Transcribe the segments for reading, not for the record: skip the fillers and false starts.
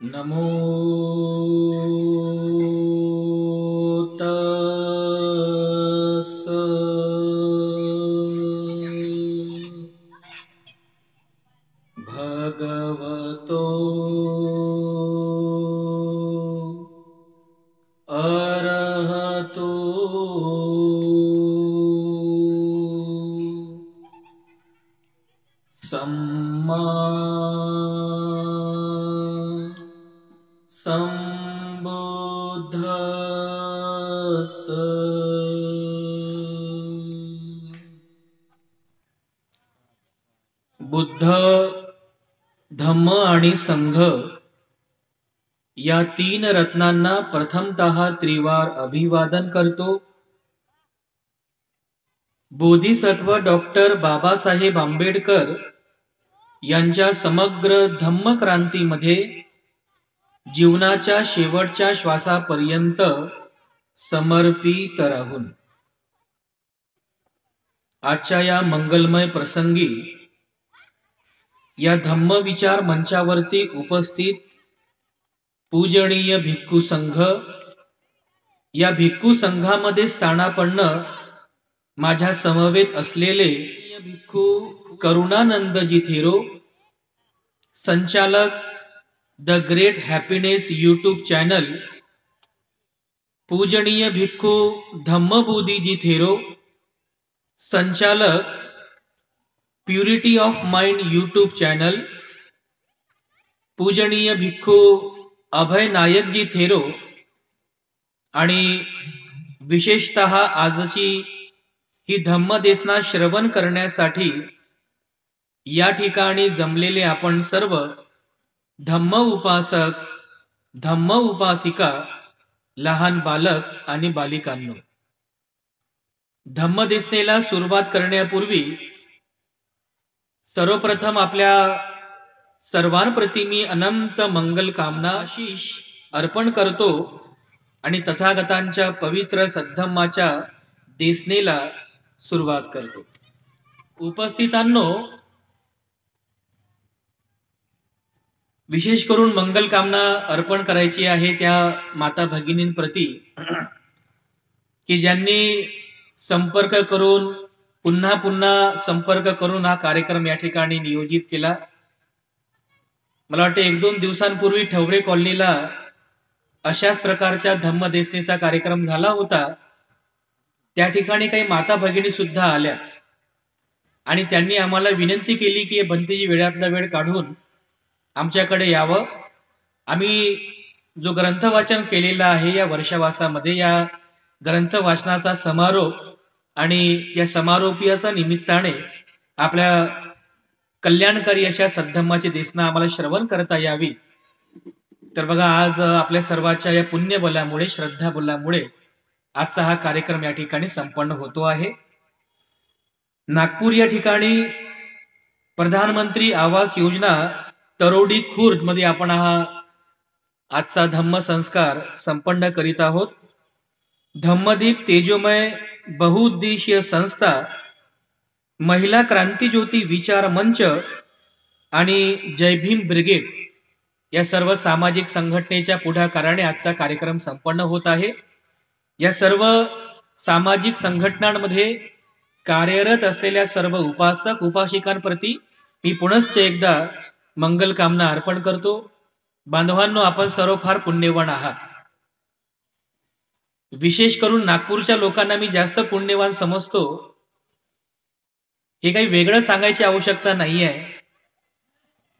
नमो तस्स भगवतो अरहतो सम्मा संबुद्धस्स। बुद्ध, धम्म आणि संघ या तीन रत्नांना प्रथमतः त्रिवार अभिवादन करतो। बोधिसत्व डॉक्टर बाबासाहेब आंबेडकर यांच्या समग्र धम्म क्रांतीमध्ये जीवनाच्या शेवटच्या श्वासापर्यंत समर्पित राहून आजच्या या मंगलमय प्रसंगी या धम्म विचार मंचावरती उपस्थित पूजनीय भिक्खू संघ, या भिक्खू संघामध्ये स्थानापन्न माझ्या समवेत असलेले भिक्खू करुणानंदजी थेरो, संचालक the great happiness YouTube channel, पूजनीय भिक्खू धम्मबोधीजी थेरो, संचालक purity of mind YouTube channel, पूजनीय भिक्खू अभय नायकजी थेरो आणि विशेषतः आजची ही धम्मदेसना श्रवण करण्यासाठी या ठिकाणी जमलेले आपण सर्व धम्म उपासक, धम्म उपासिका, लहान बालक आणि बालिकांनो, धम्मदेसनेला सुरुवात करण्यापूर्वी सर्वप्रथम आपल्या सर्वांप्रती मी अनंत मंगल कामना आशीष अर्पण करतो आणि तथागतांच्या पवित्र सद्धम्माच्या देसनेला सुरुवात करतो। उपस्थितांनो, विशेष करून मंगल कामना अर्पण करायची आहे त्या माता भगिनींप्रती की ज्यांनी संपर्क करून पुन्हा पुन्हा संपर्क करून हा कार्यक्रम या ठिकाणी नियोजित केला। मला वाटतं 1-2 दिवसांपूर्वी ठवरे कॉलनीला अशाच प्रकारच्या धम्मदेसनेचा कार्यक्रम झाला होता। त्या ठिकाणी काही माता भगिनी सुद्धा आल्या आणि त्यांनी आम्हाला विनंती केली की भंतेजी वेळातला वेळ काढून आमच्याकडे यावं। आम्ही जो ग्रंथ वाचन केलेला आहे या वर्षावासामध्ये, या ग्रंथ वाचनाचा समारोप आणि या समारोपीयाचा निमित्ताने आपल्या कल्याणकारी अशा सद्धम्माची देसना आम्हाला श्रवण करता यावी। तर बघा, आज आपल्या सर्वांच्या या पुण्य बलामुळे, श्रद्धा बलामुळे आजचा हा कार्यक्रम या ठिकाणी संपन्न होतो आहे। नागपूर या ठिकाणी प्रधानमंत्री आवास योजना तरोडी खुर्द मध्ये आपण हा आजचा धम्म संस्कार संपन्न करीत आहोत। धम्मदीप तेजोमय बहुउद्देशीय संस्था, महिला क्रांती ज्योती विचार मंच आणि जय भीम ब्रिगेड या सर्व सामाजिक संघटनेच्या पुढाकाराने आजचा कार्यक्रम संपन्न होत आहे। या सर्व सामाजिक संघटनांमध्ये कार्यरत असलेल्या सर्व उपासक उपासिकांप्रती मी पुनश्च एकदा मंगल कामना अर्पण करतो। बांधवांनो, आपण सर्व फार पुण्यवान आहात। विशेष करून नागपूरच्या लोकांना मी जास्त पुण्यवान समजतो। हे काही वेगळं सांगायची आवश्यकता नाहीये,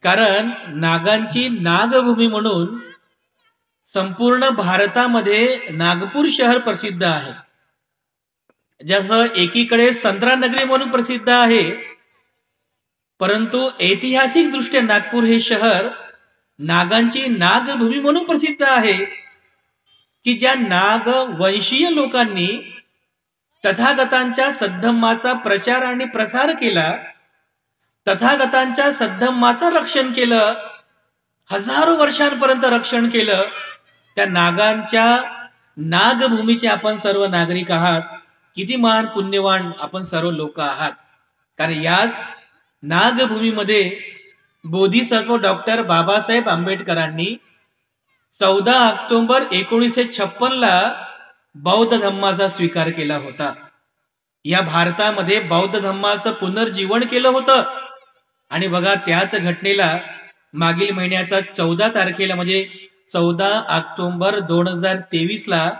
कारण नागांची नागभूमी म्हणून संपूर्ण भारतामध्ये नागपूर शहर प्रसिद्ध आहे। जसं एकीकडे संत्रानगरी म्हणून प्रसिद्ध आहे, परंतु ऐतिहासिक दृष्ट्या नागपूर हे शहर नागांची नागभूमी म्हणून प्रसिद्ध आहे की ज्या नागवंशीय लोकांनी तथागतांच्या सद्धम्माचा प्रचार आणि प्रसार केला, तथागतांच्या सद्धम्माचं रक्षण केलं, हजारो वर्षांपर्यंत रक्षण केलं, त्या नागांच्या नागभूमीचे आपण सर्व नागरिक आहात। किती महान पुण्यवान आपण सर्व लोक आहात, कारण याच नागभूमीमध्ये बोधिसत्व डॉक्टर बाबासाहेब आंबेडकरांनी 14 ऑक्टोबर 1956 ला बौद्ध धम्माचा स्वीकार केला होता. या भारतामध्ये बौद्ध धम्माचं पुनर्जीवन केलं होतं. आणि बघा त्याच घटनेला मागील महिन्याचा 14 तारखेला म्हणजे 14 ऑक्टोबर 2023 ला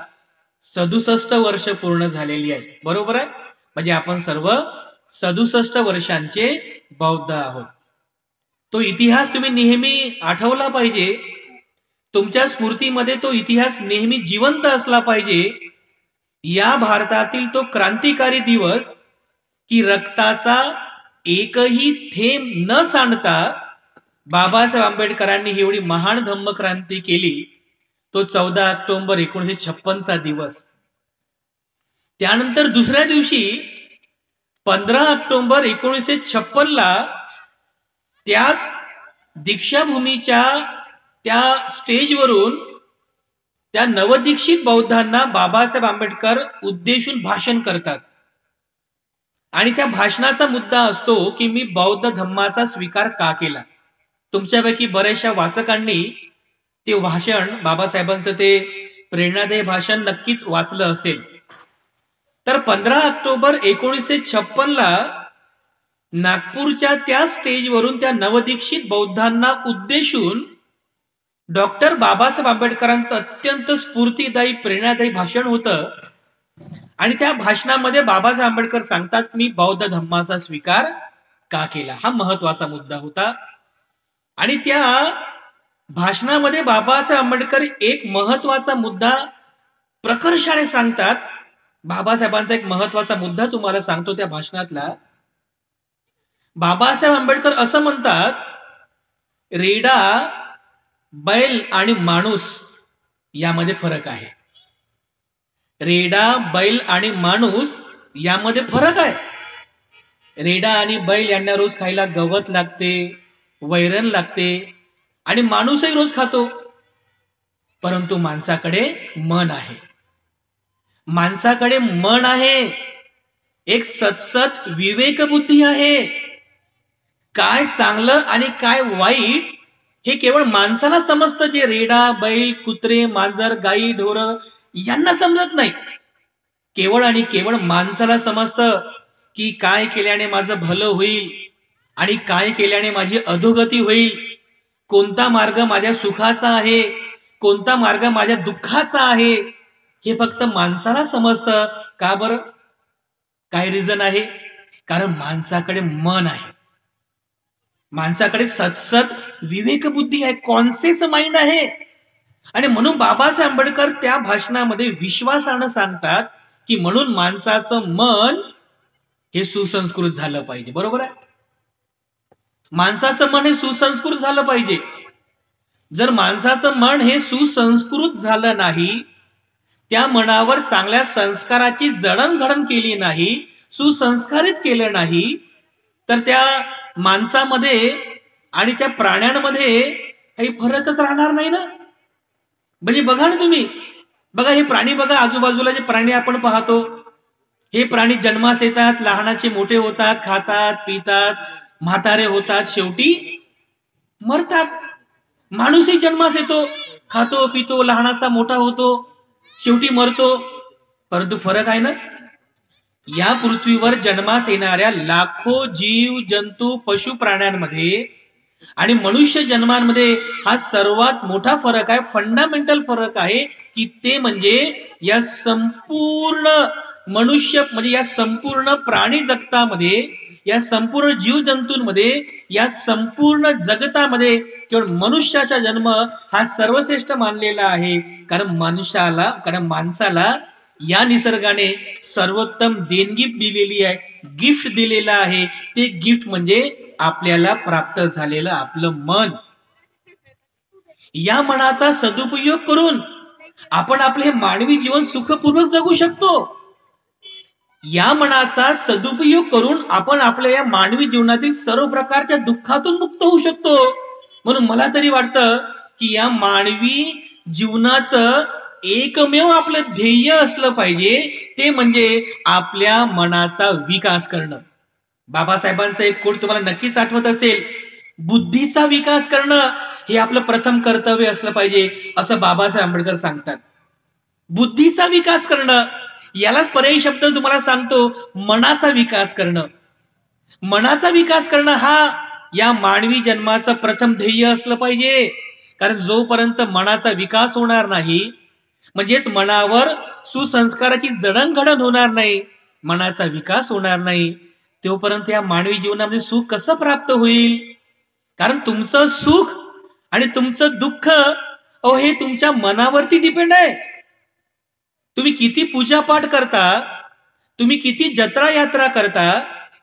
67 वर्ष पूर्ण झालेली आहेत. बरोबर आहे. म्हणजे आपण सर्व 67 वर्षांचे बौद्ध आहोत. तो इतिहास तुम्ही नेहमी आठवला पाहिजे. तुमच्या स्मृतीमध्ये तो इतिहास नेहमी जिवंत असला पाहिजे. या भारतातील तो क्रांतिकारी दिवस की रक्ताचा एकही थेंब न सांडता बाबासाहेब आंबेडकरांनी एवढी महान धम्मक्रांती केली. तो 14 ऑक्टोबर 1956 दिवस. त्यानंतर दुसऱ्या दिवशी 15 ऑक्टोबर 1956 ला त्याच दीक्षाभूमीच्या त्या स्टेजवरून त्या नवदीक्षित बौद्धांना बाबासाहेब आंबेडकर उद्देशून भाषण करतात. आणि त्या भाषणाचा मुद्दा असतो की मी बौद्ध धम्माचा स्वीकार का केला. तुमच्यापैकी बऱ्याचशा वाचकांनी ते भाषण, बाबासाहेबांचं ते प्रेरणादायी भाषण नक्कीच वाचलं असेल. तर 15 ऑक्टोबर 1956 ला नागपूरच्या त्या स्टेजवरून त्या नवदीक्षित बौद्धांना उद्देशून डॉक्टर बाबासाहेब आंबेडकरांचं अत्यंत स्फूर्तिदायी प्रेरणादायी भाषण होतं. आणि त्या भाषणामध्ये बाबासाहेब आंबेडकर सांगतात मी बौद्ध धम्माचा स्वीकार का केला. हा महत्वाचा मुद्दा होता. आणि त्या भाषणामध्ये बाबासाहेब आंबेडकर एक महत्वाचा मुद्दा प्रकर्षाने सांगतात. बाबासाहेबांचा एक महत्वाचा मुद्दा तुम्हाला सांगतो त्या भाषणातला. बाबासाहेब आंबेडकर असं म्हणतात, रेडा, बैल आणि माणूस यामध्ये फरक आहे. रेडा, बैल आणि माणूस यामध्ये फरक आहे. रेडा आणि बैल यांना रोज खायला गवत लागते, वैरण लागते आणि माणूसही रोज खातो. परंतु माणसाकडे मन आहे. माणसाकडे मन आहे. एक सतसत विवेक बुद्धी आहे. काय चांगलं आणि काय वाईट हे केवळ माणसाला समजतं. जे रेडा, बैल, कुत्रे, मांजर, गाई, ढोर यांना समजत नाही. केवळ आणि केवळ माणसाला समजतं की काय केल्याने माझं भलं होईल आणि काय केल्याने माझी अधोगती होईल. कोणता मार्ग माझ्या सुखाचा आहे, कोणता मार्ग माझ्या दुःखाचा आहे हे फक्त माणसाला समजतं. का बरं? काय रिझन आहे? कारण माणसाकडे मन आहे. माणसाकडे सतसत विवेक बुद्धी आहे, कॉन्शियस माइंड आहे. आणि म्हणून बाबासाहेब आंबेडकर त्या भाषणामध्ये विश्वासानं सांगतात की म्हणून माणसाचं मन हे सुसंस्कृत झालं पाहिजे. बरोबर आहे. माणसाचं मन हे सुसंस्कृत झालं पाहिजे. जर माणसाचं मन हे सुसंस्कृत झालं नाही, त्या मनावर चांगल्या संस्काराची जडणघडण केली नाही, सुसंस्कारित केलं नाही, तर त्या माणसामध्ये आणि त्या प्राण्यांमध्ये काही फरकच राहणार नाही ना. म्हणजे बघा ना तुम्ही, बघा हे प्राणी, बघा आजूबाजूला जे प्राणी आपण पाहतो, हे प्राणी जन्मास येतात, लहानाचे मोठे होतात, खातात, पितात, म्हातारे होतात, शेवटी मरतात. माणूसही जन्मास येतो, खातो, पितो, लहानाचा मोठा होतो, शेवटी मरतो. परंतु फरक आहे ना. या पृथ्वीवर जन्मास येणाऱ्या लाखो जीव, जंतू, पशु प्राण्यांमध्ये आणि मनुष्य जन्मांमध्ये हा सर्वात मोठा फरक आहे, फंडामेंटल फरक आहे की ते म्हणजे या संपूर्ण मनुष्य म्हणजे या संपूर्ण प्राणी जगतामध्ये, या संपूर्ण जीवजंतूंमध्ये, या संपूर्ण जगतामध्ये केवळ मनुष्याचा जन्म हा सर्वश्रेष्ठ मानलेला आहे. कारण माणसाला या निसर्गाने सर्वोत्तम देणगी दिलेली आहे, गिफ्ट दिलेला आहे. ते गिफ्ट म्हणजे आपल्याला प्राप्त झालेलं आपलं मन. या मनाचा सदुपयोग करून आपण आपले मानवी जीवन सुखपूर्वक जगू शकतो. या मनाचा सदुपयोग करून आपण आपल्या या मानवी जीवनातील सर्व प्रकारच्या दुःखातून मुक्त होऊ शकतो. म्हणून मला तरी वाटतं की या मानवी जीवनाचं एकमेव आपलं ध्येय असलं पाहिजे, ते म्हणजे आपल्या मनाचा विकास करणं. बाबासाहेबांचा एक कोट तुम्हाला नक्कीच आठवत असेल, बुद्धीचा विकास करणं हे आपलं प्रथम कर्तव्य असलं पाहिजे, असं बाबासाहेब आंबेडकर सांगतात. बुद्धीचा विकास करणं, यालाच पर्यायी शब्द तुम्हाला सांगतो, मनाचा विकास करणं. मनाचा विकास करणं हा या मानवी जन्माचं प्रथम ध्येय असलं पाहिजे. कारण जोपर्यंत मनाचा विकास होणार नाही, म्हणजेच मनावर सुसंस्काराची जडणघडण होणार नाही, मनाचा विकास होणार नाही, तोपर्यंत या मानवी जीवनामध्ये सुख कसं प्राप्त होईल? कारण तुमचं सुख आणि तुमचं दुःख हे तुमच्या मनावरती डिपेंड आहे. तुम्ही किती पूजापाठ करता, तुम्ही किती जत्रा यात्रा करता,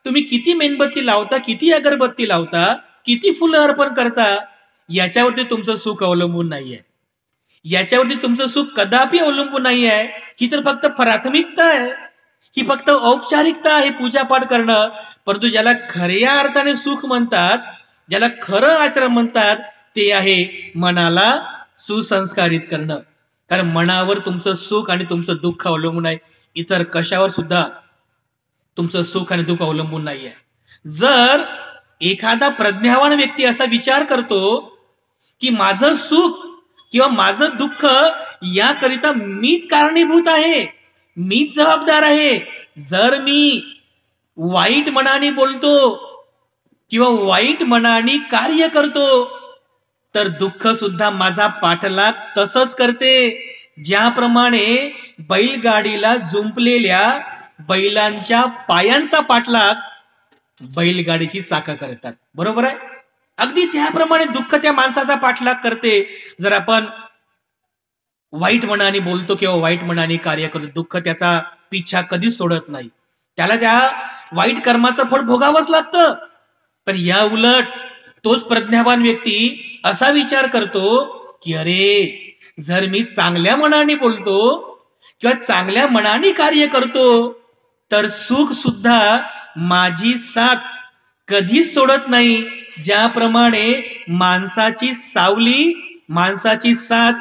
तुम्ही किती मेणबत्ती लावता, किती अगरबत्ती लावता, किती फुलं अर्पण करता, याच्यावरती तुमचं सुख अवलंबून नाहीये. याच्यावरती तुमचं सुख कदापि अवलंबून नाही आहे. ही तर फक्त प्राथमिकता आहे, ही फक्त औपचारिकता आहे पूजापाठ करणं. परंतु ज्याला खऱ्या अर्थाने सुख म्हणतात, ज्याला खरं आचरण म्हणतात, ते आहे मनाला सुसंस्कारित करणं. कारण मनावर तुमचं सुख आणि तुमचं दुःख अवलंबून आहे, इतर कशावर सुद्धा तुमचं सुख आणि दुःख अवलंबून नाहीये. जर एखादा प्रज्ञावान व्यक्ती असा विचार करतो की माझं सुख किंवा माझं दुःख याकरिता मीच कारणीभूत आहे, मीच जबाबदार आहे, जर मी वाईट मनाने बोलतो किंवा वाईट मनाने कार्य करतो, तर दुःख सुद्धा माझा पाठलाग तसंच करते, ज्याप्रमाणे बैलगाडीला जुंपलेल्या बैलांच्या पायांचा पाठलाग बैलगाडीची चाकं करतात. बरोबर आहे? अगदी त्याप्रमाणे दुःख त्या माणसाचा पाठलाग करते. जर आपण वाईट मनाने बोलतो किंवा वाईट मनाने कार्य करतो, दुःख त्याचा पिछा कधीच सोडत नाही, त्याला त्या वाईट कर्माचं फळ भोगावंच लागतं. पण या उलट तोच प्रज्ञावान व्यक्ती असा विचार करतो की अरे, जर मी चांगल्या मनाने बोलतो किंवा चांगल्या मनाने कार्य करतो, तर सुख सुद्धा माझी साथ कधीच सोडत नाही, ज्याप्रमाणे माणसाची सावली माणसाची साथ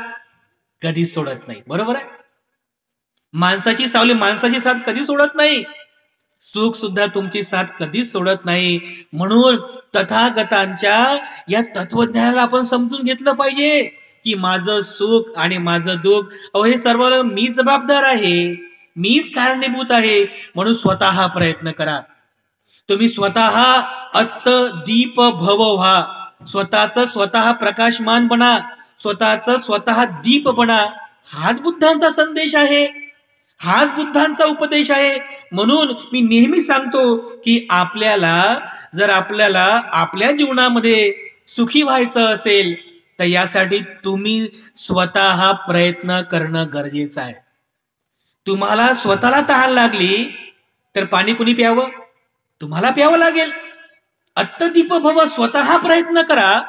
कधीच सोडत नाही. बरोबर आहे? माणसाची सावली माणसाची साथ कधी सोडत नाही, सुख सुद्धा तुमची साथ कधीच सोडत नाही. म्हणून तथागतांच्या या तत्वज्ञानाला आपण समजून घेतलं पाहिजे की माझं सुख आणि माझं दुःख हे सर्व मी जबाबदार आहे, मीच कारणीभूत आहे. म्हणून स्वतः प्रयत्न करा. तुम्ही स्वतः अत्त दीप भव व्हा, स्वतःच स्वतः प्रकाशमान बना, स्वतःच स्वतः दीप बना. हाच बुद्धांचा संदेश आहे, हाच बुद्धांचा उपदेश आहे. म्हणून मी नेहमी सांगतो की जर आपल्याला आपल्या जीवनामध्ये सुखी व्हायचं असेल, तर यासाठी तुम्ही स्वतः प्रयत्न करणं गरजेचं आहे. तुम्हाला स्वतःला तहान लागली तर पाणी कुणी प्यावं? तुम्हाला प्यावं लागेल. अत्तदीप भव, स्वतः प्रयत्न करा.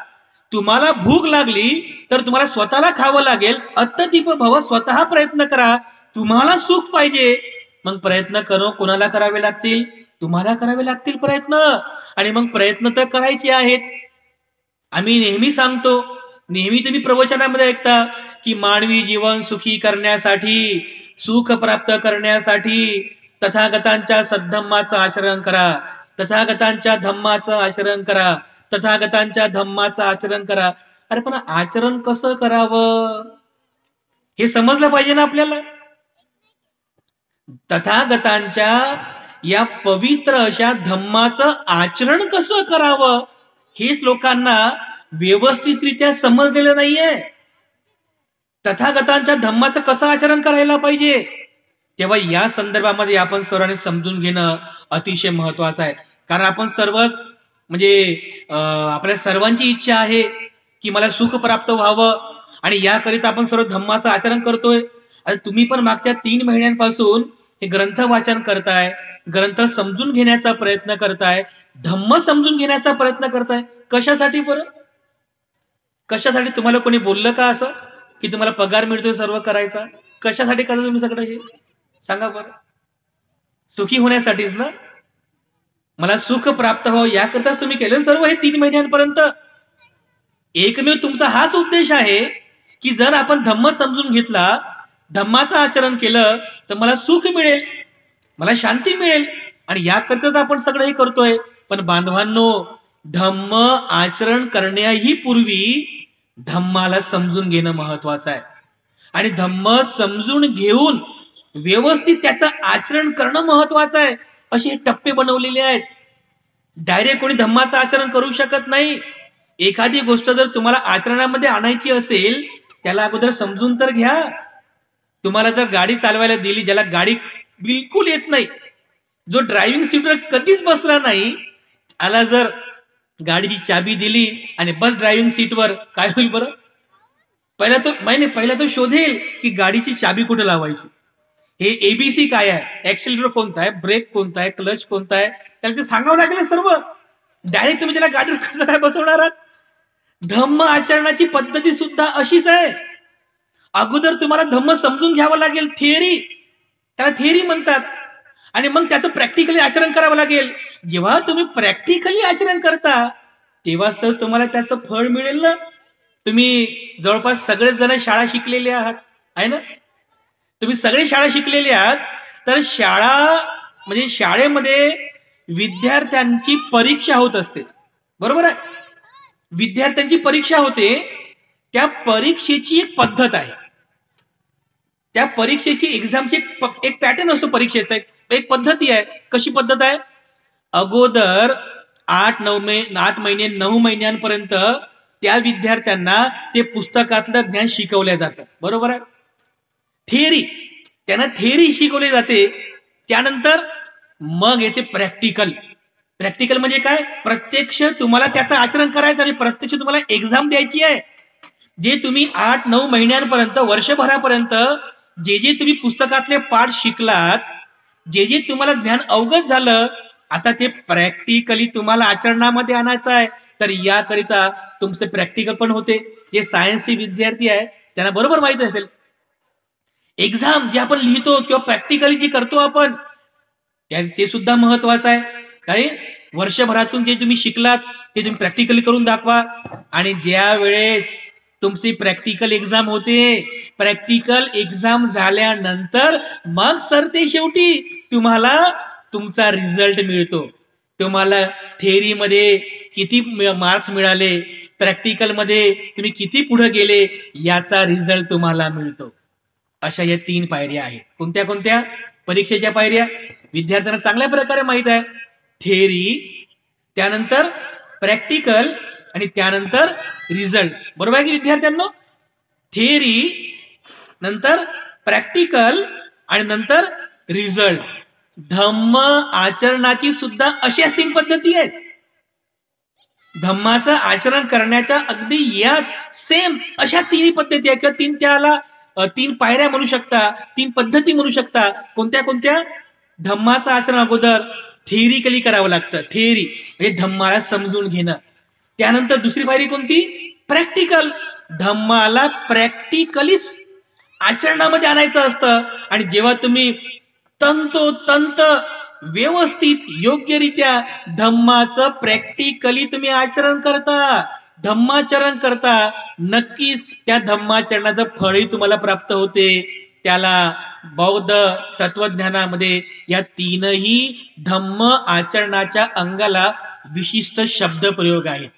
तुम्हाला भूक लागली तर तुम्हाला स्वतःला खावं लागेल. अत्तदीप भव, स्वतः प्रयत्न करा. तुम्हाला सुख पाहिजे, मग प्रयत्न कोणाला करावे लागतील? तुम्हाला करावे लागतील प्रयत्न. आणि मग प्रयत्न तर करायचे आहेत. आम्ही नेहमी सांगतो, नेहमी तुम्ही प्रवचनामध्ये ऐकता की मानवी जीवन सुखी करण्यासाठी, सुख प्राप्त करण्यासाठी तथागतांच्या सद्धम्माचं आचरण करा, तथागतांच्या धम्माचं आचरण करा, तथागतांच्या धम्माचं आचरण करा. अरे पण आचरण कसं करावं हे समजलं पाहिजे ना आपल्याला. तथागतांच्या या पवित्र अशा धम्माचं आचरण कसं करावं हेच लोकांना व्यवस्थितरित्या समजलेलं नाहीये. तथागतांच्या धम्माचं कसं आचरण करायला पाहिजे, तेव्हा या संदर्भामध्ये आपण सर्वांनी समजून घेणं अतिशय महत्वाचं आहे. कारण आपण सर्वच आपल्या सर्वांची इच्छा आहे की मला सुख प्राप्त व्हावं, आणि याकरिता आपण सर्व धम्माचं आचरण करतोय. आणि तुम्ही पण मागच्या 3 महिन्यांपासून हे ग्रंथ वाचन करताय, ग्रंथ समजून घेण्याचा प्रयत्न करताय, धम्म समजून घेण्याचा प्रयत्न करताय. कशासाठी बरं? कशासाठी? तुम्हाला कोणी बोललं का असं की तुम्हाला पगार मिळतोय सर्व करायचा? कशासाठी करता तुम्ही सगळं हे? सांगा बरं. सुखी होण्यासाठीच ना. मला सुख प्राप्त व्हावं याकरताच तुम्ही केलं सर्व हे 3 महिन्यांपर्यंत. एकमेव तुमचा हाच उद्देश आहे की जर आपण धम्म समजून घेतला, धम्माचं आचरण केलं, तर मला सुख मिळेल, मला शांती मिळेल. आणि याकरताच आपण सगळं हे करतोय. पण बांधवांनो, धम्म आचरण करण्याही पूर्वी धम्माला समजून घेणं महत्वाचं आहे. आणि धम्म समजून घेऊन व्यवस्थित त्याचं आचरण करणं महत्वाचं आहे. असे हे टप्पे बनवलेले आहेत. डायरेक्ट कोणी धम्माचं आचरण करू शकत नाही. एखादी गोष्ट जर तुम्हाला आचरणामध्ये आणायची असेल त्याला अगोदर समजून तर घ्या. तुम्हाला जर गाडी चालवायला दिली, ज्याला गाडी बिलकुल येत नाही, जो ड्रायव्हिंग सीटवर कधीच बसला नाही, आला जर गाडीची चाबी दिली आणि बस ड्रायव्हिंग सीटवर, काय होईल बरं? पहिला तो शोधेल की गाडीची चाबी कुठे लावायची. हे एबीसी काय आहे, ऍक्सिलरेटर कोणता आहे, ब्रेक कोणता आहे, क्लच कोणता आहे, त्याला ते सांगावं लागेल सर्व. डायरेक्ट तुम्ही त्याला गाडीवर कसं काय बसवणार आहात? धम्म आचरणाची पद्धती सुद्धा अशीच आहे. अगोदर तुम्हाला धम्म समजून घ्यावं लागेल, थिअरी, त्याला थिअरी म्हणतात. आणि मग त्याचं प्रॅक्टिकली आचरण करावं लागेल. जेव्हा तुम्ही प्रॅक्टिकली आचरण करता तेव्हाच तर तुम्हाला त्याचं फळ मिळेल ना. तुम्ही जवळपास सगळेच जण शाळा शिकलेले आहात, आहे ना? तुम्ही सगळे शाळा शिकलेले आहात. तर शाळा म्हणजे शाळेमध्ये विद्यार्थ्यांची परीक्षा होत असते, बरोबर आहे? विद्यार्थ्यांची परीक्षा होते. त्या परीक्षेची एक पद्धत आहे. त्या परीक्षेची एक्झामची एक पॅटर्न असतो. परीक्षेचा एक पद्धती आहे. कशी पद्धत आहे? अगोदर 8 महिने 9 महिन्यांपर्यंत त्या विद्यार्थ्यांना ते पुस्तकातलं ज्ञान शिकवलं जातं, बरोबर आहे? थिअरी, त्यांना थिअरी शिकवली जाते. त्यानंतर मग याचे प्रॅक्टिकल म्हणजे काय? प्रत्यक्ष तुम्हाला त्याचं आचरण करायचं आणि प्रत्यक्ष तुम्हाला एक्झाम द्यायची आहे. जे तुम्ही 8-9 महिन्यांपर्यंत, वर्षभरापर्यंत जे तुम्ही पुस्तकातले पाठ शिकलात, जे तुम्हाला ज्ञान अवगत झालं, आता ते प्रॅक्टिकली तुम्हाला आचरणामध्ये आणायचं आहे. तर याकरिता तुमचे प्रॅक्टिकल पण होते. जे सायन्सचे विद्यार्थी आहे त्यांना बरोबर माहित असेल, एक्झाम जे आपण लिहितो किंवा प्रॅक्टिकली जे करतो आपण, ते सुद्धा महत्वाचं आहे. काय वर्षभरातून जे तुम्ही शिकलात ते तुम्ही प्रॅक्टिकली करून दाखवा. आणि ज्या वेळेस तुमची प्रॅक्टिकल एक्झाम होते, प्रॅक्टिकल एक्झाम झाल्यानंतर मग सर ते शेवटी तुम्हाला तुमचा रिझल्ट मिळतो. तुम्हाला थिअरीमध्ये किती मार्क्स मिळाले, प्रॅक्टिकलमध्ये तुम्ही किती पुढे गेले, याचा रिझल्ट तुम्हाला मिळतो. अशा या 3 पायऱ्या आहेत. कोणत्या कोणत्या? परीक्षेच्या पायऱ्या विद्यार्थ्यांना चांगल्या प्रकारे माहित आहे. थिअरी, त्यानंतर प्रॅक्टिकल आणि त्यानंतर रिझल्ट, बरोबर आहे की विद्यार्थ्यांनो? थिअरी, नंतर प्रॅक्टिकल आणि नंतर रिझल्ट. धम्म आचरणाची सुद्धा अशाच 3 पद्धती आहेत. धम्माचं आचरण करण्याच्या अगदी याच सेम अशा 3 पद्धती आहेत किंवा 3 त्याला 3 पायऱ्या म्हणू शकता, 3 पद्धती म्हणू शकता. कोणत्या कोणत्या? धम्माचं आचरण अगोदर थिअरिकली करावं लागतं. थिअरी म्हणजे धम्माला समजून घेणं. त्यानंतर दुसरी पायरी कोणती? प्रॅक्टिकल. धम्माला प्रॅक्टिकलीच आचरणामध्ये आणायचं असतं. आणि जेव्हा तुम्ही तंतोतंत व्यवस्थित योग्यरित्या धम्माचं प्रॅक्टिकली तुम्ही आचरण करता, धम्माचरण करता, नक्कीच त्या धम्माचरणाचं फळही तुम्हाला प्राप्त होते. त्याला बौद्ध तत्वज्ञानामध्ये या 3ही धम्म आचरणाच्या अंगाला विशिष्ट शब्द प्रयोग आहेत.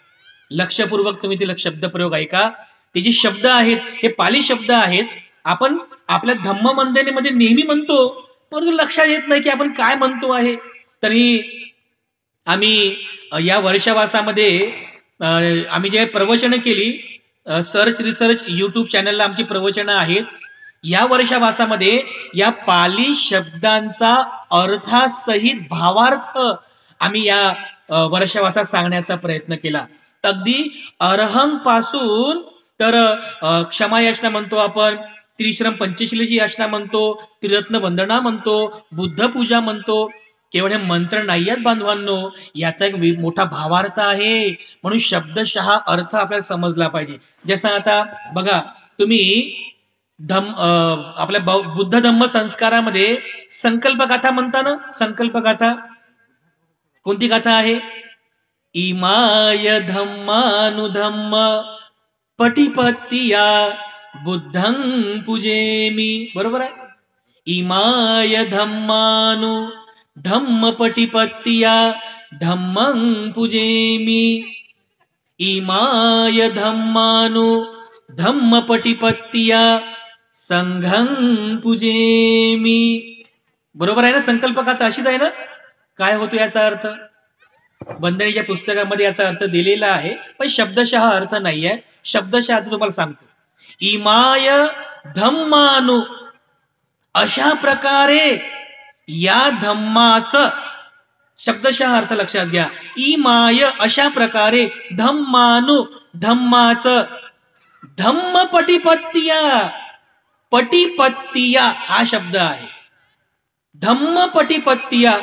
लक्षपूर्वक तुम्ही ते शब्द प्रयोग ऐका. ते जे शब्द आहेत हे पाली शब्द आहेत. आपण आपल्या धम्म मंदनेमध्ये नेहमी म्हणतो, परंतु लक्षात येत नाही की आपण काय म्हणतो आहे. तरी आम्ही या वर्षावासामध्ये आम्ही जे प्रवचनं केली, सर्च रिसर्च YouTube चॅनलला आमची प्रवचनं आहेत. या वर्षावासामध्ये या पाली शब्दांचा अर्थासहित भावार्थ आम्ही या वर्षावासात सांगण्याचा प्रयत्न केला. अगदी अरहं पासून तर क्षमा याचना म्हणतो आपण, त्रिश्रम पंचशीलाची याचना म्हणतो, त्रिरत्न वंदना म्हणतो, बुद्ध पूजा म्हणतो. केवळ हे मंत्र नाही आहेत बांधवांनो, याचा एक मोठा भावार्थ आहे. म्हणून शब्दशः अर्थ आपल्याला समजला पाहिजे. जसं आता बघा तुम्ही आपल्या बुद्ध धम्म संस्कारामध्ये संकल्प गाथा म्हणता ना. संकल्प गाथा कोणती गाथा आहे? इमाय धम्मानुधम्म पटिपत्तिया बुद्धं पूजेमी, बरोबर आहे? इमाय धम्मानु धम्म पटिपत्तिया धम्मं पूजेमि इमाय धम्मानु धम्मपटिपत्तिया संघं पूजेमि. बरोबर आहे ना? संकल्पकथा अशीच आहे ना? काय होतो याचा अर्थ? बंदणीच्या पुस्तकामध्ये याचा अर्थ दिलेला आहे, पण शब्दशः अर्थ नाहीये. शब्दशः अर्थ तुम्हाला सांगतो. इमाय धम्मानु, अशा प्रकारे या धम्माचं शब्दशः अर्थ लक्षात घ्या. इमाय अशा प्रकारे धम्मानु धम्माचं धम्मपटिपत्तिया, पटिपत्तिया हा शब्द आहे. धम्मपटिपत्तिया,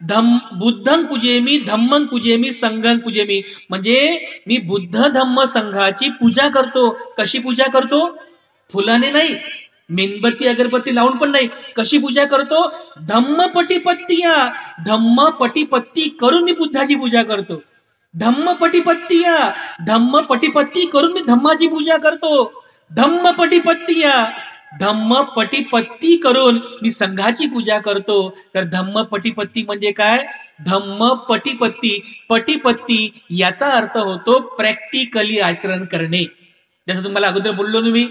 बुद्धं पूजेमी धम्मं पूजेमी संघं पूजेमी, म्हणजे मी बुद्ध धम्म संघाची पूजा करतो. कशी पूजा करतो? फुलाने नाही, मेणबत्ती अगरबत्ती लावून पण नाही. कशी पूजा करतो? धम्मपटिपत्तिया, धम्मपटिपत्ती करून मी बुद्धाची पूजा करतो. धम्मपटिपत्तिया, धम्मपटिपत्ती करून मी धम्माची पूजा करतो. धम्मपटिपत्तिया, धम्मपटिपत्ती करून मी संघाची पूजा करतो. तर धम्मपटिपत्ती म्हणजे काय? धम्मपटिपत्ती, पटिपत्ती याचा अर्थ होतो प्रॅक्टिकली आचरण करणे. जसं तुम्हाला अगोदर बोललो मी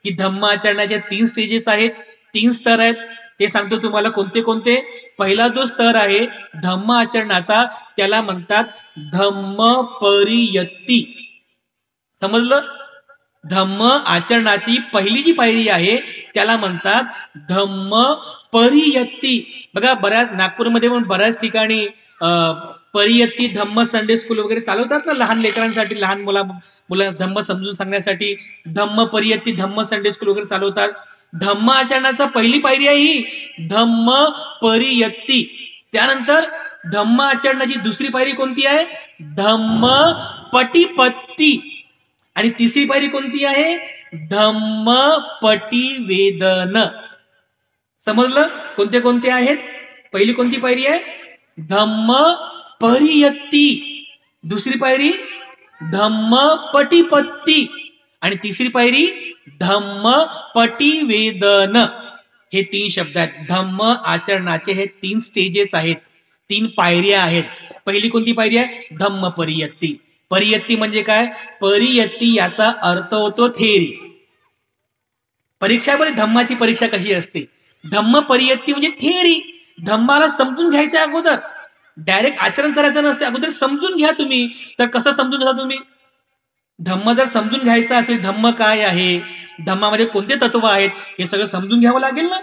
की धम्म आचरणाचे 3 स्टेजेस आहेत, 3 स्तर आहेत. ते सांगतो तुम्हाला कोणते कोणते. पहिला जो स्तर आहे धम्म आचरणाचा, त्याला म्हणतात धम्म परियत्ती. समजलं? धम्म आचरणाची पहिली जी पायरी आहे त्याला म्हणतात धम्म परियत्ती. बघा, बऱ्याच नागपूरमध्ये पण बऱ्याच ठिकाणी परियत्ती धम्म संडे स्कूल वगैरे चालवतात ना, लहान लेकरांसाठी, लहान मुला धम्म समजून सांगण्यासाठी धम्म परियत्ती धम्म संडे स्कूल वगैरे चालवतात. धम्म आचरणाचा पहिली पायरी आहे ही धम्म परियत्ती. त्यानंतर धम्म आचरणाची दुसरी पायरी कोणती आहे? धम्म पटिपत्ती. आणि तिसरी पायरी कोणती आहे? धम्म पटिवेदन. समजलं कोणते कोणते आहेत? पहिली कोणती पायरी आहे? धम्म परियत्ती. दुसरी पायरी धम्म पटिपत्ती. आणि तिसरी पायरी धम्म पटिवेदन. हे 3 शब्द आहेत. धम्म आचरणाचे हे 3 स्टेजेस आहेत, 3 पायऱ्या आहेत. पहिली कोणती पायरी आहे? धम्म परियत्ती. परियत्ती म्हणजे काय? परियत्ती याचा अर्थ होतो थेरी. परीक्षामध्ये धम्माची परीक्षा कशी असते? धम्म परियत्ती म्हणजे थेरी. धम्माला समजून घ्यायचं अगोदर, डायरेक्ट आचरण करायचं नसते. अगोदर समजून घ्या तुम्ही. तर कसं समजून घ्या तुम्ही? धम्म जर समजून घ्यायचा असेल, धम्म काय आहे, धम्मामध्ये कोणते तत्व आहेत, हे सगळं समजून घ्यावं लागेल ना.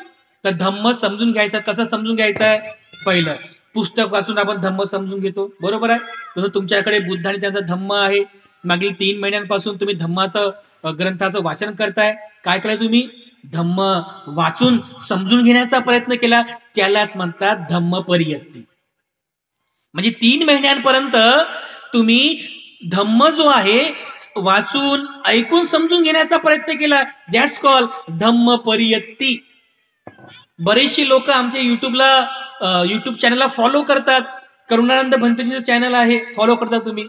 तर धम्म समजून घ्यायचा. कसं समजून घ्यायचं आहे? पहिलं पुस्तक वाचून आपण धम्म समजून घेतो, बरोबर आहे. जसं तुमच्याकडे बुद्ध आणि त्याचा धम्म आहे, मागील 3 महिन्यांपासून तुम्ही धम्माचं ग्रंथाचं वाचन करताय. काय केलं तुम्ही? धम्म वाचून समजून घेण्याचा प्रयत्न केला. त्यालाच म्हणतात धम्म परियत्ती. म्हणजे 3 महिन्यांपर्यंत तुम्ही धम्म जो आहे वाचून ऐकून समजून घेण्याचा प्रयत्न केला. दॅट्स कॉल धम्म परियत्ती. बरेचसे लोक आमच्या युट्यूब चॅनलला फॉलो करतात. करुणानंद भंतेजींचं चॅनल आहे, फॉलो करता तुम्ही.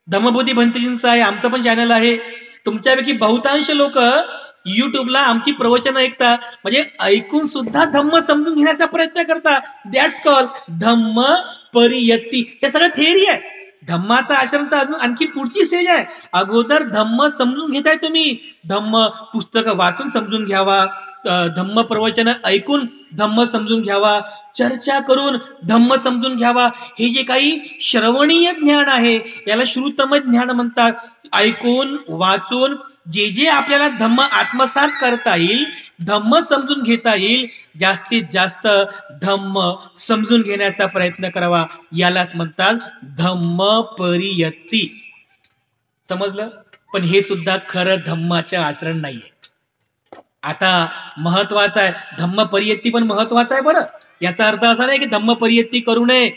धम्मबोधी भंतेजींचं आहे, आमचं पण चॅनल आहे. तुमच्यापैकी बहुतांश लोक युट्यूबला आमची प्रवचन ऐकता, म्हणजे ऐकून सुद्धा धम्म समजून घेण्याचा प्रयत्न करता. दॅट्स कॉल धम्म परियत्ती. हे सगळं थेअरी आहे. धम्माचं आचरण तर अजून आणखी पुढची स्टेज आहे. अगोदर धम्म समजून घेताय तुम्ही. धम्म पुस्तकं वाचून समजून घ्यावा, धम्म प्रवचन ऐकून धम्म समजून घ्यावा, चर्चा करून धम्म समजून घ्यावा. हे जे काही श्रवणीय ज्ञान आहे याला श्रुतम ज्ञान म्हणतात. ऐकून वाचून जे जे आपल्याला धम्म आत्मसात करता येईल, धम्म समजून घेता येईल, जास्तीत जास्त धम्म समजून घेण्याचा प्रयत्न करावा. यालाच म्हणतात धम्म परियत्ती. समजलं? पण हे सुद्धा खरं धम्माचे आचरण नाहीये. आता महत्वाचं आहे, धम्म परियत्ती पण महत्वाचं आहे बरं. याचा अर्थ असा नाही की धम्म परियत्ती करू नये,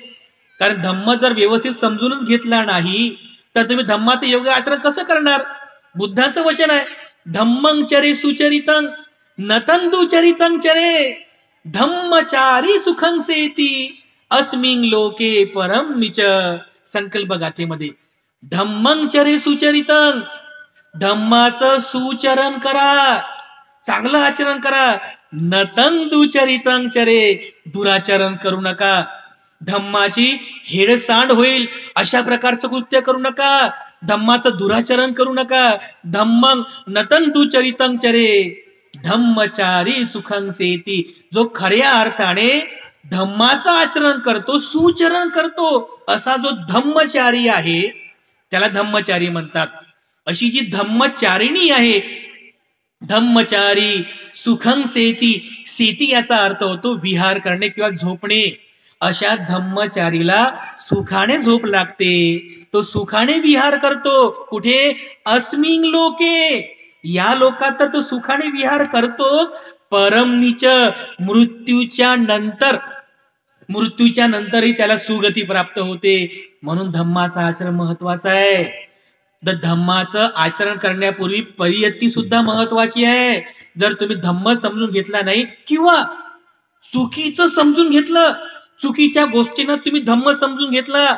कारण धम्म जर व्यवस्थित समजूनच घेतला नाही तर तुम्ही धम्माचं योग्य आचरण कसं करणार? बुद्धाचं वचन आहे, धम्मं चरे सुचरितं नतं दुचरितं चरे धम्मचारी सुखं सेती अस्मिन लोके परम निच. संकल्प गाथेमध्ये धम्मं चरे सुचरितं, धम्माचं सुचरण करा, चांगलं आचरण करा. नतं दुचरितं चरे, दुराचरण करू नका. धम्माची हेळसांड होईल अशा प्रकारचं कृत्य करू नका, धम्माचं दुराचरण करू नका. धम्मं नतंतु चरितं चरे धम्मचारी सुखं सेती. जो खऱ्या अर्थाने धम्माचं आचरण करतो, सुचरण करतो, असा जो धम्मचारी आहे त्याला धम्मचारी म्हणतात. अशी जी धम्मचारिणी आहे, धम्मचारी सुखं सेती, सेती याचा अर्थ होतो विहार करणे किंवा झोपणे. अशा धम्मचारीला सुखाने झोप लागते, तो सुखाने विहार करतो. कुठे? अस्मिन लोके, या लोकात तर तो सुखाने विहार करतोच, परमनीच मृत्यूच्या नंतरही त्याला सुगती प्राप्त होते. म्हणून धम्माचं आचरण महत्वाचं आहे. धम्माचं आचरण करण्यापूर्वी परियत्ती सुद्धा महत्वाची आहे. जर तुम्ही धम्म समजून घेतला नाही किंवा चुकीचं समजून घेतलं, चुकीच्या गोष्टीनं तुम्ही धम्म समजून घेतला,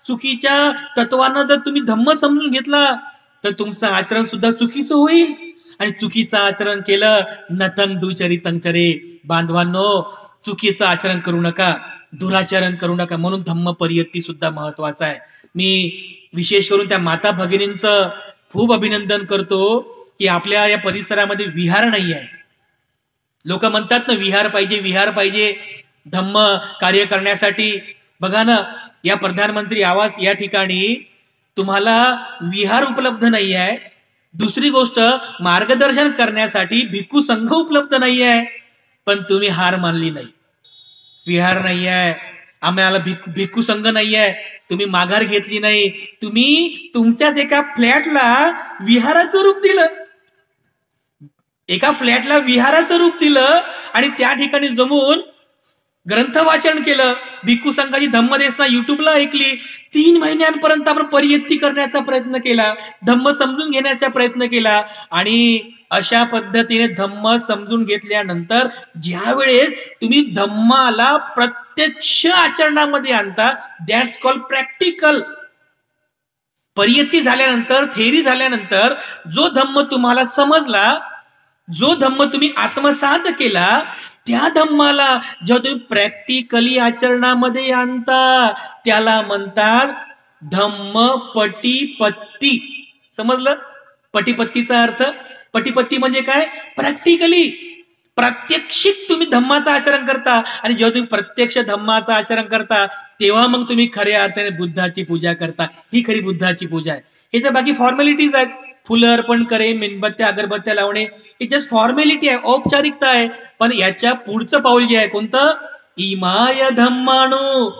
चुकीच्या तत्वानं जर तुम्ही धम्म समजून घेतला, तर तुमचं आचरण सुद्धा चुकीचं होईल. आणि चुकीचं आचरण केलं नतं दुचरितं चरे. बांधवांनो, चुकीचं आचरण करू नका, दुराचरण करू नका. म्हणून धम्म परियत्ती सुद्धा महत्वाचा आहे. मी विशेष करून त्या माता भगिनींचं खूप अभिनंदन करतो की आपल्या या परिसरामध्ये विहार नाही आहे. लोक म्हणतात ना विहार पाहिजे, विहार पाहिजे धम्म कार्य करण्यासाठी. बघा ना, या प्रधानमंत्री आवास या ठिकाणी तुम्हाला विहार उपलब्ध नाही आहे. दुसरी गोष्ट, मार्गदर्शन करण्यासाठी भिक्खू संघ उपलब्ध नाही आहे. पण तुम्ही हार मानली नाही. विहार नाही आहे, आम्हाला भिक्खू संघ नाही आहे, तुम्ही माघार घेतली नाही. तुम्ही तुमच्याच एका फ्लॅटला विहाराचं रूप दिलं, एका फ्लॅटला विहाराचं रूप दिलं आणि त्या ठिकाणी जमून ग्रंथ वाचन केलं. भिक्खू संघाची धम्मदेसना युट्यूबला ऐकली. 3 महिन्यांपर्यंत आपण परियत्ती करण्याचा प्रयत्न केला, धम्म समजून घेण्याचा प्रयत्न केला. आणि अशा पद्धतीने धम्म समजून घेतल्यानंतर ज्या वेळेस तुम्ही धम्माला प्रत्यक्ष आचरणामध्ये आणता, दॅट्स कॉल्ड प्रॅक्टिकल. परियत्ती झाल्यानंतर, थेरी झाल्यानंतर जो धम्म तुम्हाला समजला, जो धम्म तुम्ही आत्मसात केला, त्या धम्माला जेव्हा तुम्ही प्रॅक्टिकली आचरणामध्ये आणता, त्याला म्हणतात धम्म पटिपत्ती. समजलं? पटिपत्तीचा अर्थ, पटिपत्ती म्हणजे काय? प्रॅक्टिकली, प्रात्यक्षिक तुम्ही धम्माचं आचरण करता. आणि जेव्हा तुम्ही प्रत्यक्ष धम्माचं आचरण करता, तेव्हा मग तुम्ही खऱ्या अर्थाने बुद्धाची पूजा करता. ही खरी बुद्धाची पूजा आहे. हे तर बाकी फॉर्मॅलिटीज आहेत. फुलं अर्पण करे, मेणबत्त्या अगरबत्त्या लावणे, हे जस्ट फॉर्मॅलिटी आहे, औपचारिकता आहे. पण याच्या पुढचं पाऊल जे आहे कोणतं? इमाय धम्माणो,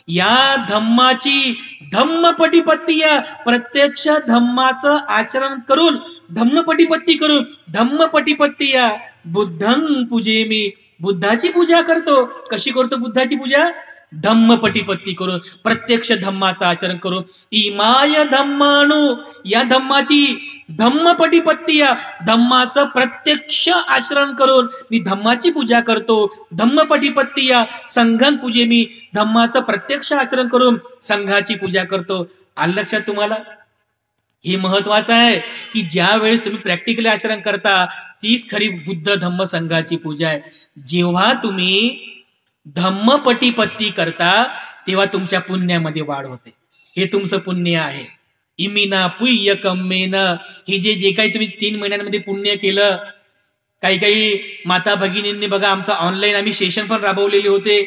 या धम्माची धम्मपटिपत्ती, या प्रत्यक्ष धम्माचं आचरण करून, धम्मपटिपत्ती करून, धम्मपटिपत्ती या बुद्धं पूजेमी, बुद्धाची पूजा करतो. कशी करतो बुद्धाची पूजा? धम्मपटिपत्ती करून, प्रत्यक्ष धम्माचं आचरण करून. इमाय धम्माणो, या धम्माची धम्मपटिपत्ती, या धम्माचं प्रत्यक्ष आचरण करून मी धम्माची पूजा करतो. धम्मपटिपत्ती या संघं पूजेमी, धम्माचं प्रत्यक्ष आचरण करून संघाची पूजा करतो. आलं लक्षात तुम्हाला? हे महत्वाचं आहे की ज्या वेळेस तुम्ही प्रॅक्टिकली आचरण करता, तीच खरी बुद्ध धम्म संघाची पूजा आहे. जेव्हा तुम्ही धम्मपटिपत्ती करता, तेव्हा तुमच्या पुण्यामध्ये वाढ होते. हे तुमचं पुण्य आहे. इमिना पुय्य कम्मेन, हे जे काही तुम्ही 3 महिन्यांमध्ये पुण्य केलं. काही माता भगिनींनी बघा, आमचा ऑनलाईन आम्ही सेशन पण राबवलेले होते.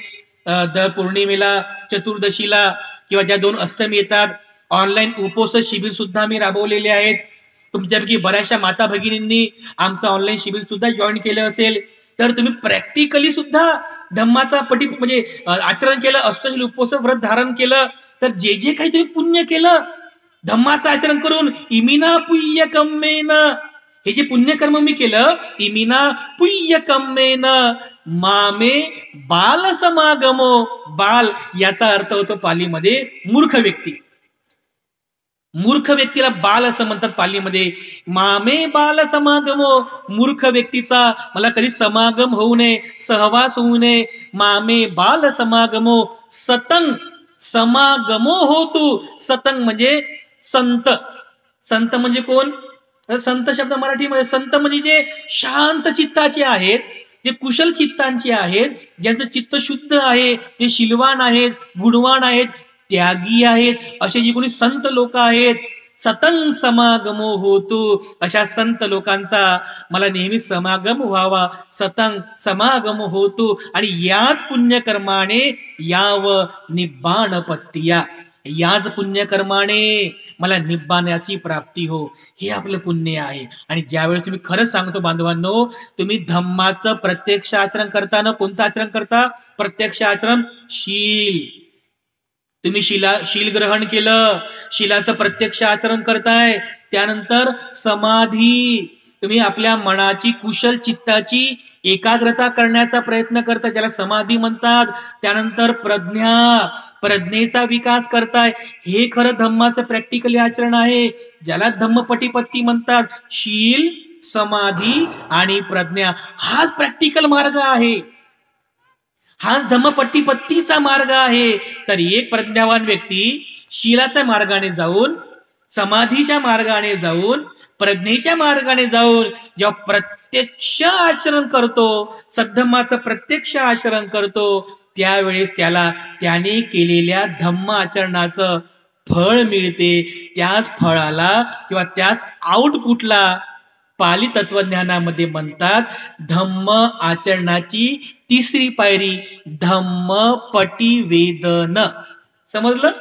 दर पौर्णिमेला, चतुर्दशीला किंवा ज्या 2 अष्टमी येतात, ऑनलाईन उपोषण शिबिर सुद्धा आम्ही राबवलेले आहेत. तुमच्यापैकी बऱ्याचशा माता भगिनींनी आमचं ऑनलाईन शिबिर सुद्धा जॉईन केलं असेल. तर तुम्ही प्रॅक्टिकली सुद्धा धम्माचा म्हणजे आचरण केलं, अष्टशील उपोषण व्रत धारण केलं. तर जे काही तुम्ही पुण्य केलं धम्माचं आचरण करून, इमिना पुय्य कम्मेन, हे जे पुण्यकर्म मी केलं, इमिना पुय्य कम्मेन मामे बाल समागमो. बाल याचा अर्थ होतो पालीमध्ये मूर्ख व्यक्ती. मूर्ख व्यक्तीला बाल असं म्हणतात पालीमध्ये. मामे बाल समागमो, मूर्ख व्यक्तीचा मला कधी समागम होऊ नये, सहवास होऊ नये. मामे बाल समागमो सतंग समागमो होतु. सतंग म्हणजे संत. संत म्हणजे कोण? संत शब्द मराठीमध्ये, संत म्हणजे जे शांत चित्ताचे आहेत, जे कुशल चित्तांची आहेत, ज्यांचं चित्त शुद्ध आहे, ते शीलवान आहेत, गुणवान आहेत, त्यागी आहेत, असे जे कोणी संत लोक आहेत, सतंग समागमो होतो, अशा संत लोकांचा मला नेहमी समागम व्हावा, सतंग समागम होतो, आणि याच पुण्यकर्माने याव निब्बाण पत्तिया, याच पुण्यकर्माने मला निब्बाणाची प्राप्ती हो, हे आपलं पुण्य आहे. आणि ज्यावेळेस तुम्ही खरंच सांगतो बांधवांनो, तुम्ही धम्माचं प्रत्यक्ष आचरण करताना कोणतं आचरण करता? प्रत्यक्ष आचरण शील. तुम्ही शील ग्रहण केलं, शीलाचं प्रत्यक्ष आचरण करताय. त्यानंतर समाधी, तुम्ही आपल्या मनाची कुशल चित्ताची एकाग्रता करण्याचा प्रयत्न करता, ज्याला समाधी म्हणतात. त्यानंतर प्रज्ञेचा विकास करताय. हे खरं धम्माचं प्रॅक्टिकली आचरण आहे, ज्याला धम्मपटिपत्ती म्हणतात. शील, समाधी आणि प्रज्ञा हाच प्रॅक्टिकल मार्ग आहे, हाच धम्मपट्टीपत्तीचा मार्ग आहे. तर एक प्रज्ञावान व्यक्ती शीलाच्या मार्गाने जाऊन, समाधीच्या मार्गाने जाऊन, प्रज्ञेच्या मार्गाने जाऊन जेव्हा प्रत्यक्ष आचरण करतो, सद्धम्माचं प्रत्यक्ष आचरण करतो, त्यावेळेस त्याने केलेल्या धम्म आचरणाचं फळ मिळते. त्याच फळाला किंवा त्याच आउटपुटला पाली तत्वज्ञानामध्ये म्हणतात धम्म आचरणाची तिसरी पायरी धम्मपटिवेदन. समजलं?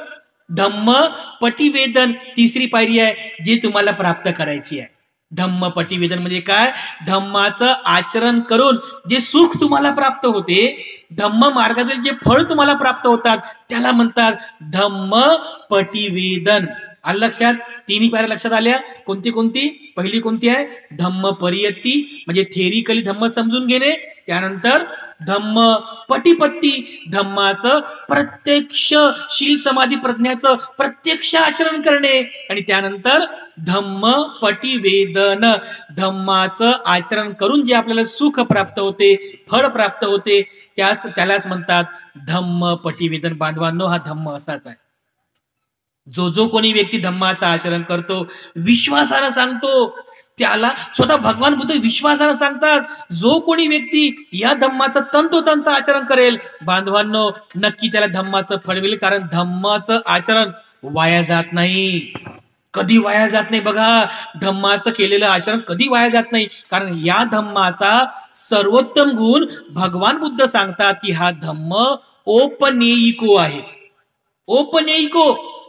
धम्मपटिवेदन तिसरी पायरी आहे, जी तुम्हाला प्राप्त करायची आहे. धम्मपटिवेदन म्हणजे काय? धम्माचं आचरण करून जे सुख तुम्हाला प्राप्त होते, धम्म मार्गातील जे फळ तुम्हाला प्राप्त होतात, त्याला म्हणतात धम्मपटिवेदन. आलं लक्षात? तिन्ही पायऱ्या लक्षात आल्या? कोणती कोणती? पहिली कोणती आहे? धम्म परियत्ती, म्हणजे थेरिकली धम्म समजून घेणे. त्यानंतर धम्म पटिपत्ती, धम्माचं प्रत्यक्ष शील समाधी प्रज्ञाचं प्रत्यक्ष आचरण करणे. आणि त्यानंतर धम्म पटिवेदन, धम्माचं आचरण करून जे आपल्याला सुख प्राप्त होते, फळ प्राप्त होते, त्यालाच म्हणतात धम्म पटिवेदन. बांधवांनो, हा धम्म असाच आहे. जो कोणी व्यक्ती धम्माचं आचरण करतो, विश्वासानं सांगतो, त्याला स्वतः भगवान बुद्ध विश्वासानं सांगतात, जो कोणी व्यक्ती या धम्माचं तंतोतंत आचरण करेल, बांधवांनो, नक्की त्याला धम्माचं फळ मिळेल. कारण धम्माचं आचरण वाया जात नाही, कधी वाया जात नाही. बघा, धम्माचं केलेलं आचरण कधी वाया जात नाही, कारण या धम्माचा सर्वोत्तम गुण भगवान बुद्ध सांगतात की हा धम्म ओपनेयिको आहे.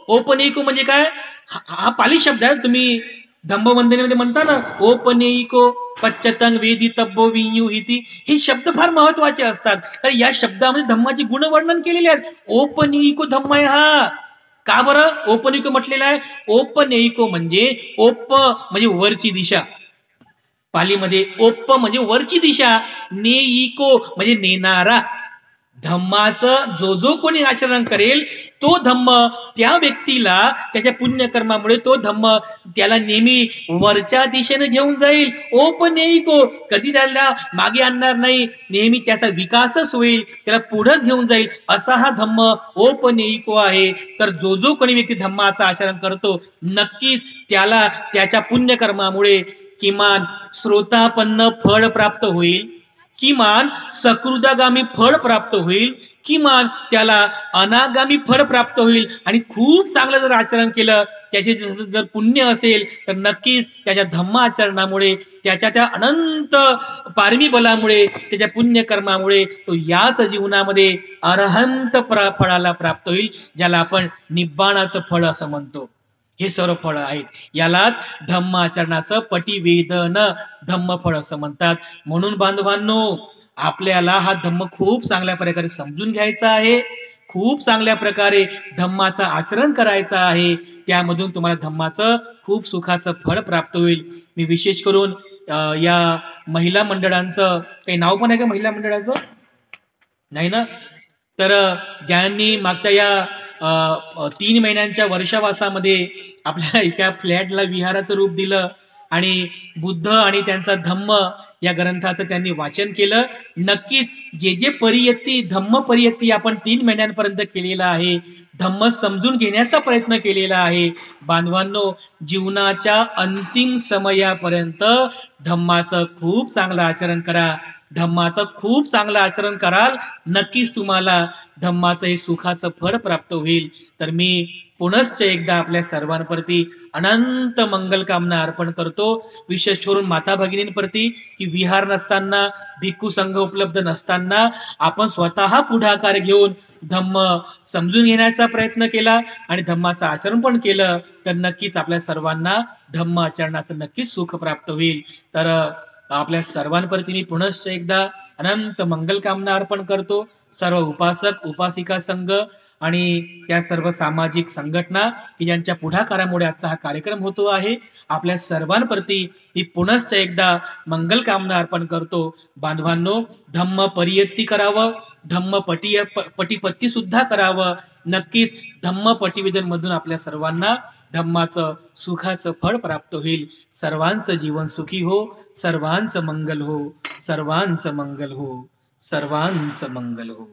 ओपनेयिको म्हणजे काय? हा पाली शब्द आहे. तुम्ही धम्मवंदनेमध्ये म्हणता ना, ओपनेयिको पच्चतंग वेदितब्बो वियुहिती, हे शब्द फार महत्वाचे असतात. कारण या शब्दामध्ये धम्माची गुणवर्णन केलेले आहेत. ओपनेयिको धम्म आहे हा. का बरं ओपनेयिको म्हटलेला आहे? ओपनेयिको म्हणजे ओप म्हणजे वरची दिशा, पालीमध्ये ओप म्हणजे वरची दिशा, नेयिको म्हणजे नेणारा. धम्माचं जो कोणी आचरण करेल, तो धम्म त्या व्यक्तीला त्याच्या पुण्यकर्मामुळे तो धम्म त्याला नेहमी वरच्या दिशेने घेऊन जाईल. ओपनेयिको, कधी त्याला मागे आणणार नाही, नेहमी त्याचा विकासच होईल, त्याला पुढेच घेऊन जाईल, असा हा धम्म ओपनेयिको आहे. तर जो कोणी व्यक्ती धम्माचं आचरण करतो, नक्कीच त्याला त्याच्या पुण्यकर्मामुळे किमान श्रोतापन्न फळ प्राप्त होईल, किमान सकृदागामी फळ प्राप्त होईल, किमान त्याला अनागामी फळ प्राप्त होईल. आणि खूप चांगलं जर आचरण केलं, त्याचे जर पुण्य असेल, तर नक्कीच त्याच्या धम्म आचरणामुळे, त्याच्या त्या अनंत पारमी बलामुळे, त्याच्या पुण्यकर्मामुळे तो याच जीवनामध्ये अरहंत फळाला प्राप्त होईल, ज्याला आपण निब्बाणाचं फळ असं म्हणतो. हे सर्व फळ आहेत, यालाच धम्म आचरणाचं पटिवेदन धम्म फळ असं म्हणतात. म्हणून बांधवांनो, आपल्याला हा धम्म खूप चांगल्या प्रकारे समजून घ्यायचा आहे, खूप चांगल्या प्रकारे धम्माचं आचरण करायचं आहे. त्यामधून तुम्हाला धम्माचं खूप सुखाचं फळ प्राप्त होईल. मी विशेष करून या महिला मंडळांचं काही नाव पण आहे का? महिला मंडळाचं नाही ना? तर ज्यांनी मागच्या या 3 महिन्यांच्या वर्षावासामध्ये आपल्या एका फ्लॅटला विहाराचं रूप दिलं आणि बुद्ध आणि त्यांचा धम्म या ग्रंथाचं त्यांनी वाचन केलं. नक्कीच जे परियत्ती, धम्म परियत्ती आपण 3 महिन्यांपर्यंत केलेला आहे, धम्म समजून घेण्याचा प्रयत्न केलेला आहे. बांधवांनो, जीवनाच्या अंतिम समयापर्यंत धम्माचं खूप चांगलं आचरण करा. धम्माचं खूप चांगलं आचरण कराल, नक्कीच तुम्हाला धम्माचं हे सुखाचं फळ प्राप्त होईल. तर मी पुनश्च एकदा आपल्या सर्वांप्रती अनंत मंगल कामना अर्पण करतो. विशेष करून माता भगिनींप्रती, की विहार नसताना, भिक्खू संघ उपलब्ध नसताना आपण स्वतः पुढाकार घेऊन धम्म समजून घेण्याचा प्रयत्न केला आणि धम्माचं आचरण पण केलं, तर नक्कीच आपल्या सर्वांना धम्म आचरणाचं नक्कीच सुख प्राप्त होईल. तर आपल्या सर्वांप्रती मी पुनश्च एकदा अनंत मंगल कामना अर्पण करतो. सर्व उपासक उपासिका संघ आणि त्या सर्व सामाजिक संघटना की ज्यांच्या पुढाकारामुळे आजचा हा कार्यक्रम होतो आहे, आपल्या सर्वांप्रती ही पुनश्च एकदा मंगल कामना अर्पण करतो. बांधवांनो, धम्म परियत्ती करावं, धम्म पटीपत्ती सुद्धा करावं. नक्कीच धम्म पटिविजन मधून आपल्या सर्वांना धम्माचं सुखाचं फळ प्राप्त होईल. सर्वांचं जीवन सुखी हो, सर्वांचं मंगल हो, सर्वांचं मंगल हो, सर्वांचं मंगल हो.